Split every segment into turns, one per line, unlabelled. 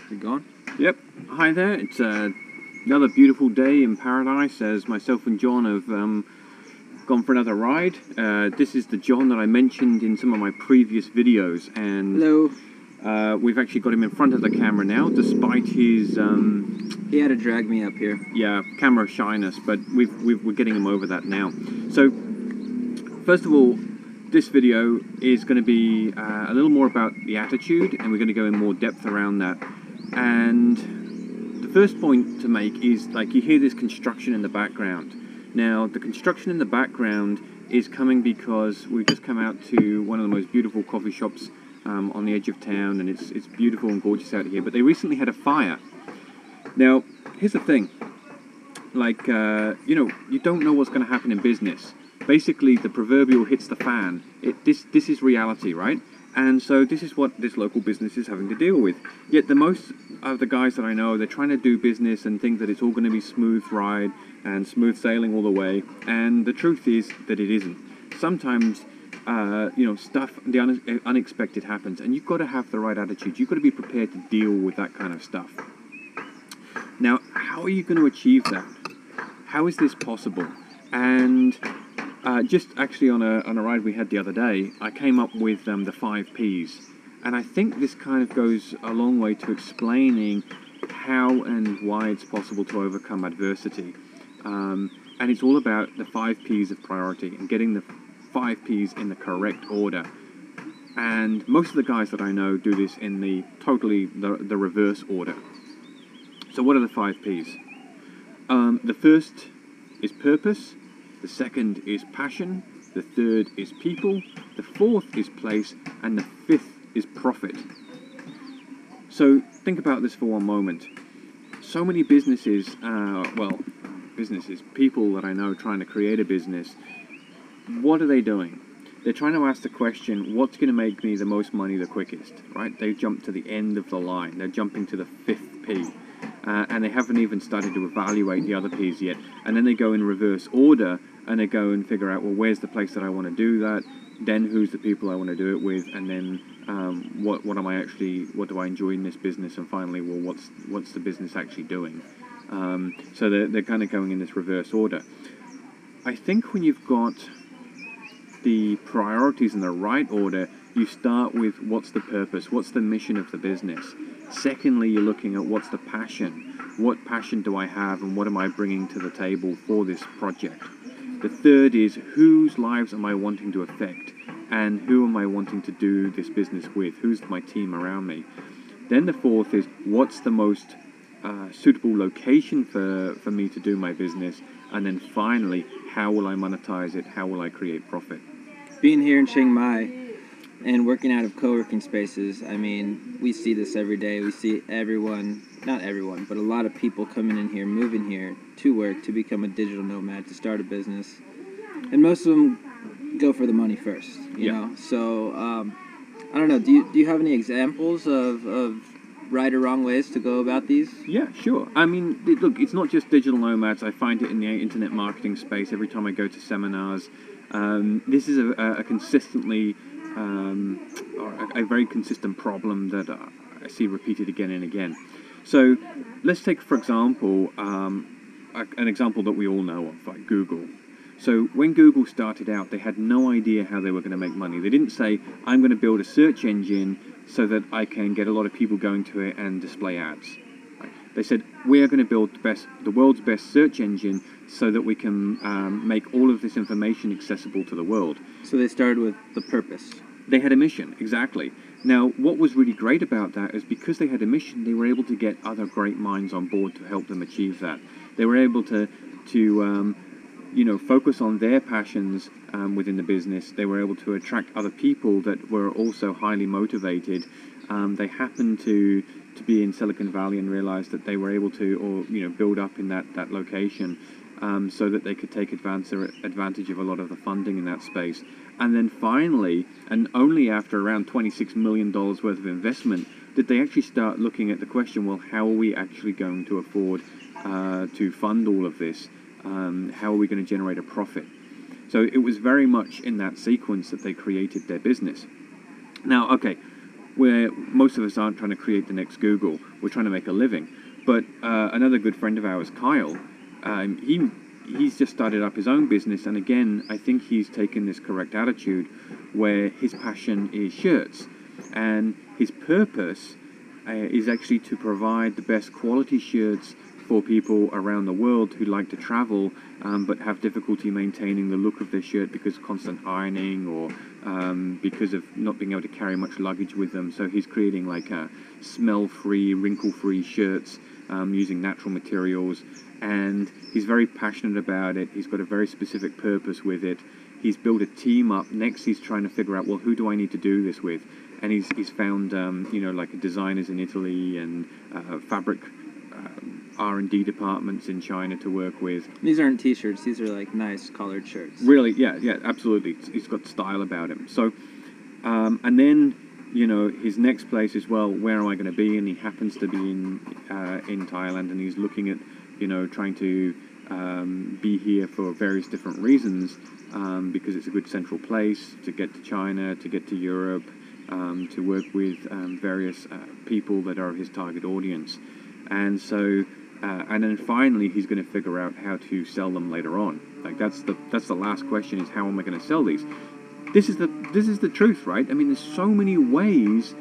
We going?
Yep. Hi there. It's another beautiful day in paradise as myself and John have gone for another ride. This is the John that I mentioned in some of my previous videos, and
Hello.
we've actually got him in front of the camera now, despite his
He had to drag me up here.
camera shyness. But we're getting him over that now. So first of all, this video is going to be a little more about the attitude, and we're going to go in more depth around that. And the first point to make is, like, you hear this construction in the background. Now, the construction in the background is coming because we've just come out to one of the most beautiful coffee shops on the edge of town, and it's beautiful and gorgeous out here. But they recently had a fire. Now, here's the thing. Like, you don't know what's going to happen in business. Basically, the proverbial hits the fan. This is reality, right? And so this is what this local business is having to deal with. Yet the most of the guys that I know, they're trying to do business and think that it's all going to be smooth ride and smooth sailing all the way. And the truth is that it isn't. Sometimes, the unexpected happens, and you've got to have the right attitude. You've got to be prepared to deal with that kind of stuff. Now, how are you going to achieve that? How is this possible? And just actually on a ride we had the other day, I came up with the 5 Ps. And I think this kind of goes a long way to explaining how and why it's possible to overcome adversity. And it's all about the 5 Ps of priority and getting the 5 Ps in the correct order. And most of the guys that I know do this in the reverse order. So what are the 5 Ps? The first is purpose. The second is passion, the third is people, the fourth is place, and the fifth is profit. So think about this for one moment. So many businesses, people that I know trying to create a business, what are they doing? They're trying to ask the question, what's going to make me the most money the quickest, right? They jump to the end of the line. They're jumping to the 5th P. And they haven't even started to evaluate the other P's yet. And then they go in reverse order, and they go and figure out, well, where's the place that I want to do that? Then who's the people I want to do it with? And then what do I enjoy in this business? And finally, well, what's the business actually doing? So they're kind of going in this reverse order. I think when you've got the priorities in the right order, you start with what's the purpose, what's the mission of the business. Secondly, you're looking at what's the passion. What passion do I have, and what am I bringing to the table for this project? The third is whose lives am I wanting to affect, and who am I wanting to do this business with? Who's my team around me? Then the fourth is what's the most suitable location for me to do my business? And then finally, how will I monetize it? How will I create profit?
Being here in Chiang Mai and working out of co-working spaces, I mean, we see this every day. We see everyone, not everyone, but a lot of people coming in here, moving here to work, to become a digital nomad, to start a business. And most of them go for the money first, you know? So, I don't know, do you have any examples of right or wrong ways to go about these?
Yeah, sure. I mean, look, it's not just digital nomads. I find it in the internet marketing space every time I go to seminars. This is a consistently, a very consistent problem that I see repeated again and again. So let's take, for example, an example that we all know of, like Google. So when Google started out, they had no idea how they were going to make money. They didn't say, I'm going to build a search engine so that I can get a lot of people going to it and display ads. They said, we are going to build the world's best search engine so that we can make all of this information accessible to the world.
So they started with the purpose.
They had a mission, exactly. Now, what was really great about that is because they had a mission, they were able to get other great minds on board to help them achieve that. They were able to focus on their passions within the business. They were able to attract other people that were also highly motivated. They happened to be in Silicon Valley and realized that they were able to, build up in that location so that they could take advantage of a lot of the funding in that space. And then finally, and only after around $26 million worth of investment, did they actually start looking at the question, well, how are we actually going to afford to fund all of this? How are we going to generate a profit? So it was very much in that sequence that they created their business. Now, okay, where most of us aren't trying to create the next Google. We're trying to make a living. But another good friend of ours, Kyle, he's just started up his own business, and again, I think he's taken this correct attitude where his passion is shirts, and his purpose is actually to provide the best quality shirts for people around the world who like to travel but have difficulty maintaining the look of their shirt because of constant ironing or because of not being able to carry much luggage with them. So he's creating like smell-free, wrinkle-free shirts using natural materials, and he's very passionate about it. He's got a very specific purpose with it. He's built a team up. Next, he's trying to figure out, well, who do I need to do this with? And he's found, like designers in Italy and fabric R&D departments in China to work with.
These aren't T-shirts. These are like nice collared shirts.
Really, yeah, absolutely. He's got style about him. So, and then, his next place is, well, where am I going to be? And he happens to be in Thailand, and he's looking at, trying to be here for various different reasons, because it's a good central place to get to China, to get to Europe, to work with various people that are his target audience. And so, and then finally, he's going to figure out how to sell them later on. Like that's the last question: is how am I going to sell these? This is the truth, right? I mean, there's so many ways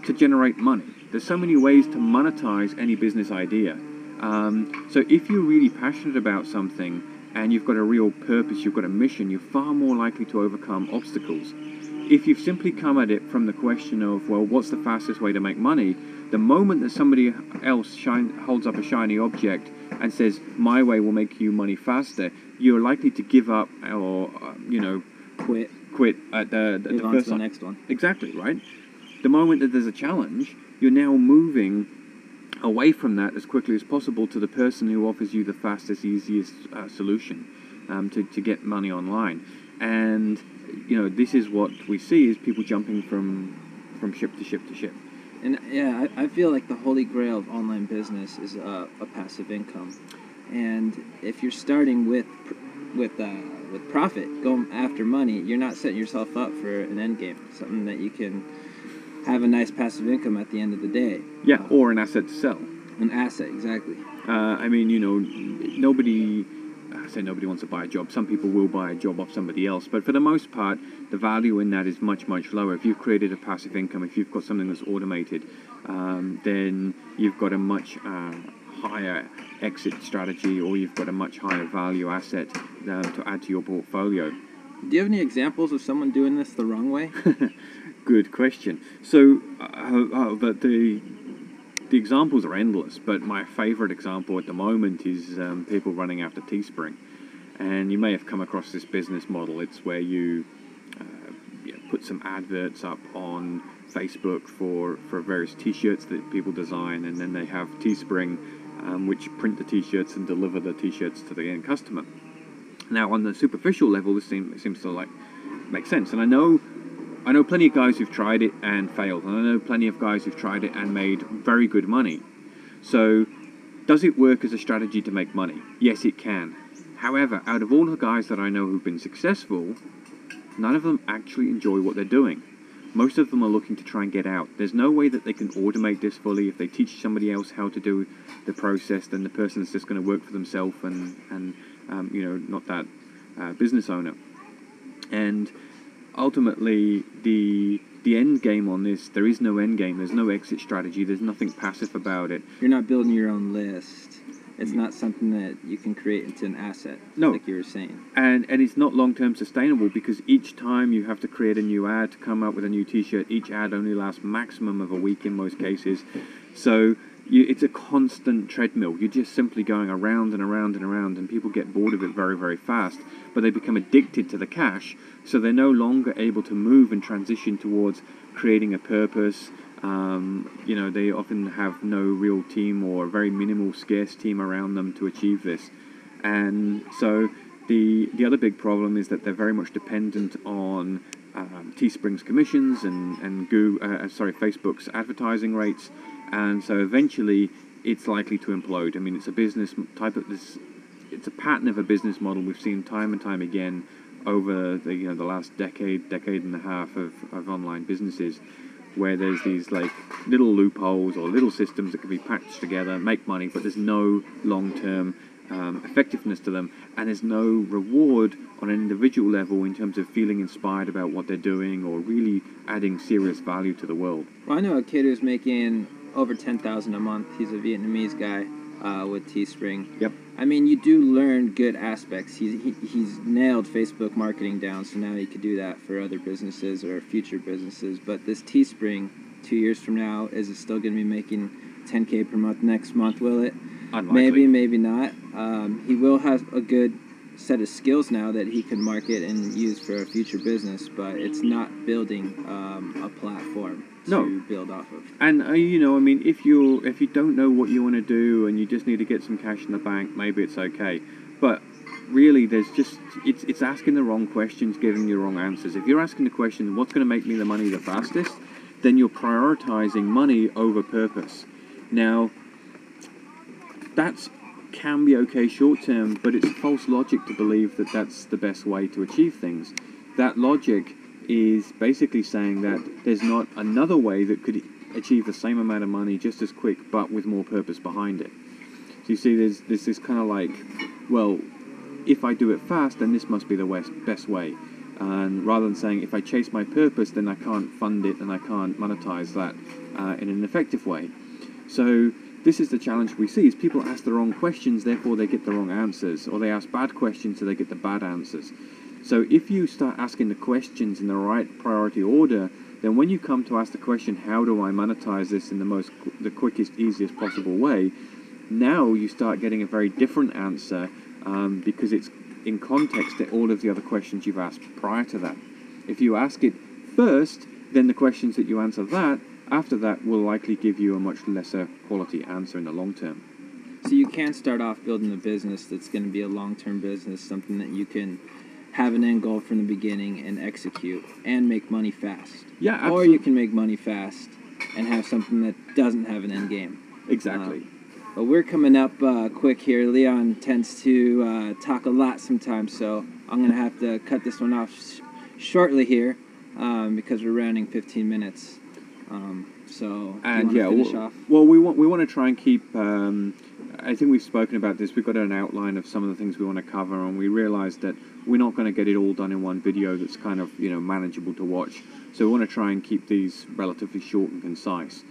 to generate money. There's so many ways to monetize any business idea. So if you're really passionate about something and you've got a real purpose, you've got a mission, you're far more likely to overcome obstacles. If you've simply come at it from the question of, well, what's the fastest way to make money? The moment that somebody else holds up a shiny object and says, my way will make you money faster, you're likely to give up or, quit at the first
the next one.
Exactly, right? The moment that there's a challenge, you're now moving away from that as quickly as possible to the person who offers you the fastest, easiest solution to get money online. And, this is what we see is people jumping from ship to ship to ship.
And yeah, I feel like the holy grail of online business is a passive income. And if you're starting with profit, going after money, you're not setting yourself up for an end game, something that you can have a nice passive income at the end of the day.
Yeah, or an asset to sell.
An asset, exactly.
Nobody wants to buy a job. Some people will buy a job off somebody else, but for the most part, the value in that is much, much lower. If you've created a passive income, if you've got something that's automated, then you've got a much higher exit strategy, or you've got a much higher value asset to add to your portfolio.
Do you have any examples of someone doing this the wrong way?
Good question. So, but the examples are endless, but my favorite example at the moment is people running after Teespring. And you may have come across this business model. It's where you put some adverts up on Facebook for various T-shirts that people design, and then they have Teespring, which print the T-shirts and deliver the T-shirts to the end customer. Now, on the superficial level, this seems to make sense, and I know plenty of guys who've tried it and failed, and I know plenty of guys who've tried it and made very good money. So, does it work as a strategy to make money? Yes, it can. However, out of all the guys that I know who've been successful, none of them actually enjoy what they're doing. Most of them are looking to try and get out. There's no way that they can automate this fully. If they teach somebody else how to do the process, then the person's just going to work for themselves and not that business owner. And ultimately, the end game on this, there is no end game. There's no exit strategy. There's nothing passive about it.
You're not building your own list. It's not something that you can create into an asset,
no.
Like you were saying.
And it's not long-term sustainable, because each time you have to create a new ad to come up with a new T-shirt, each ad only lasts maximum of a week in most cases. So it's a constant treadmill. You're just simply going around and around and around, and people get bored of it very, very fast. But they become addicted to the cash, so they're no longer able to move and transition towards creating a purpose. They often have no real team or a very minimal, scarce team around them to achieve this. And so the other big problem is that they're very much dependent on Teespring's commissions and Facebook's advertising rates. And so eventually it's likely to implode. I mean, it's a business type of this. It's a pattern of a business model we've seen time and time again over the last decade and a half of online businesses, where there's these like little loopholes or little systems that can be patched together, make money, but there's no long-term effectiveness to them, and there's no reward on an individual level in terms of feeling inspired about what they're doing or really adding serious value to the world.
Well, I know a kid who's making over 10,000 a month. He's a Vietnamese guy with Teespring.
Yep.
I mean, you do learn good aspects. He's nailed Facebook marketing down, so now he could do that for other businesses or future businesses. But this Teespring, 2 years from now, is it still going to be making 10K per month next month? Will it?
Unlikely.
Maybe, maybe not. He will have a good set of skills now that he can market and use for a future business, but it's not building a platform to build off of.
And you know, I mean, if you don't know what you want to do and you just need to get some cash in the bank, maybe it's okay. But really, there's just it's asking the wrong questions, giving you the wrong answers. If you're asking the question, what's going to make me the money the fastest, then you're prioritizing money over purpose. Now, that can be okay short term, but it's false logic to believe that that's the best way to achieve things. That logic is basically saying that there's not another way that could achieve the same amount of money just as quick, but with more purpose behind it. So you see, there's this kind of like, well, if I do it fast, then this must be the best way. And rather than saying, if I chase my purpose, then I can't fund it and I can't monetize that in an effective way. So this is the challenge we see, is people ask the wrong questions, therefore they get the wrong answers, or they ask bad questions, so they get the bad answers. So if you start asking the questions in the right priority order, then when you come to ask the question, how do I monetize this in the quickest, easiest possible way, now you start getting a very different answer because it's in context to all of the other questions you've asked prior to that. If you ask it first, then the questions that you answer after that will likely give you a much lesser quality answer in the long term.
So you can start off building a business that's going to be a long-term business, something that you can have an end goal from the beginning and execute and make money fast.
Yeah, absolutely.
Or you can make money fast and have something that doesn't have an end game.
Exactly.
But we're coming up quick here. Leon tends to talk a lot sometimes, so I'm going to have to cut this one off shortly here because we're rounding 15 minutes.
And yeah,
finish off?
Well, we want to try and keep. I think we've spoken about this. We've got an outline of some of the things we want to cover, and we realised that we're not going to get it all done in one video that's kind of manageable to watch. So we want to try and keep these relatively short and concise.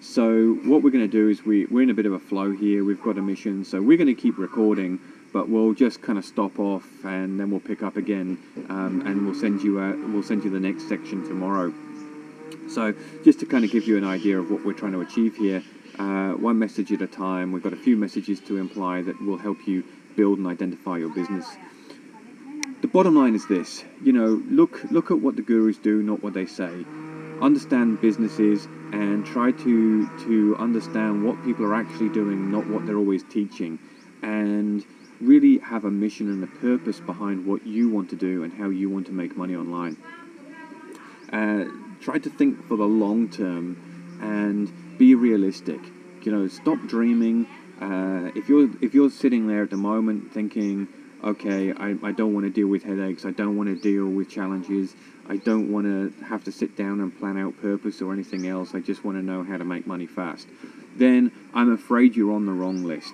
So what we're going to do is we're in a bit of a flow here. We've got a mission, so we're going to keep recording, but we'll just kind of stop off and then we'll pick up again, and we'll send you the next section tomorrow. So just to kind of give you an idea of what we're trying to achieve here, one message at a time. We've got a few messages to imply that will help you build and identify your business. The bottom line is this: look at what the gurus do, not what they say. Understand businesses and try to understand what people are actually doing, not what they're always teaching, and really have a mission and a purpose behind what you want to do and how you want to make money online. Try to think for the long term and be realistic. Stop dreaming. If you're sitting there at the moment thinking, okay, I don't want to deal with headaches, I don't want to deal with challenges, I don't want to have to sit down and plan out purpose or anything else, I just want to know how to make money fast, then I'm afraid you're on the wrong list.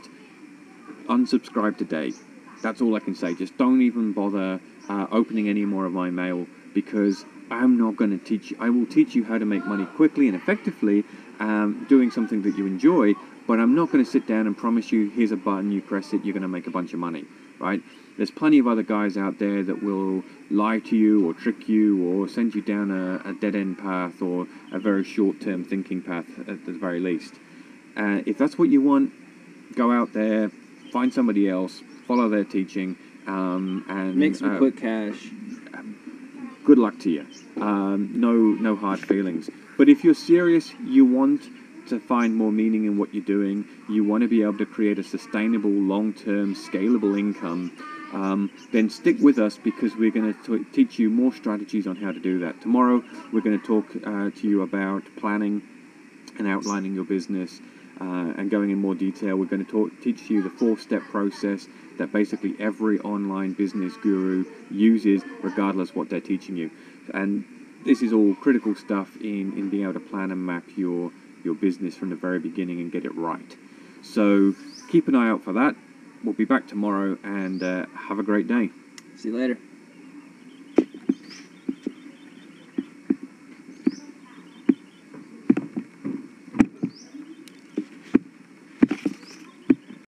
Unsubscribe today. That's all I can say. Just don't even bother opening any more of my mail, because I'm not going to teach you. I will teach you how to make money quickly and effectively, doing something that you enjoy, but I'm not going to sit down and promise you, here's a button, you press it, you're going to make a bunch of money, right? There's plenty of other guys out there that will lie to you or trick you or send you down a dead-end path or a very short-term thinking path at the very least. If that's what you want, go out there, find somebody else, follow their teaching, and
make some quick cash.
Good luck to you. No hard feelings. But if you're serious, you want to find more meaning in what you're doing, you want to be able to create a sustainable, long-term, scalable income, then stick with us, because we're going to teach you more strategies on how to do that. Tomorrow, we're going to talk to you about planning and outlining your business, and going in more detail. We're going to teach you the 4-step process that basically every online business guru uses, regardless what they're teaching you. And this is all critical stuff in being able to plan and map your business from the very beginning and get it right. So keep an eye out for that. We'll be back tomorrow, and have a great day.
See you later.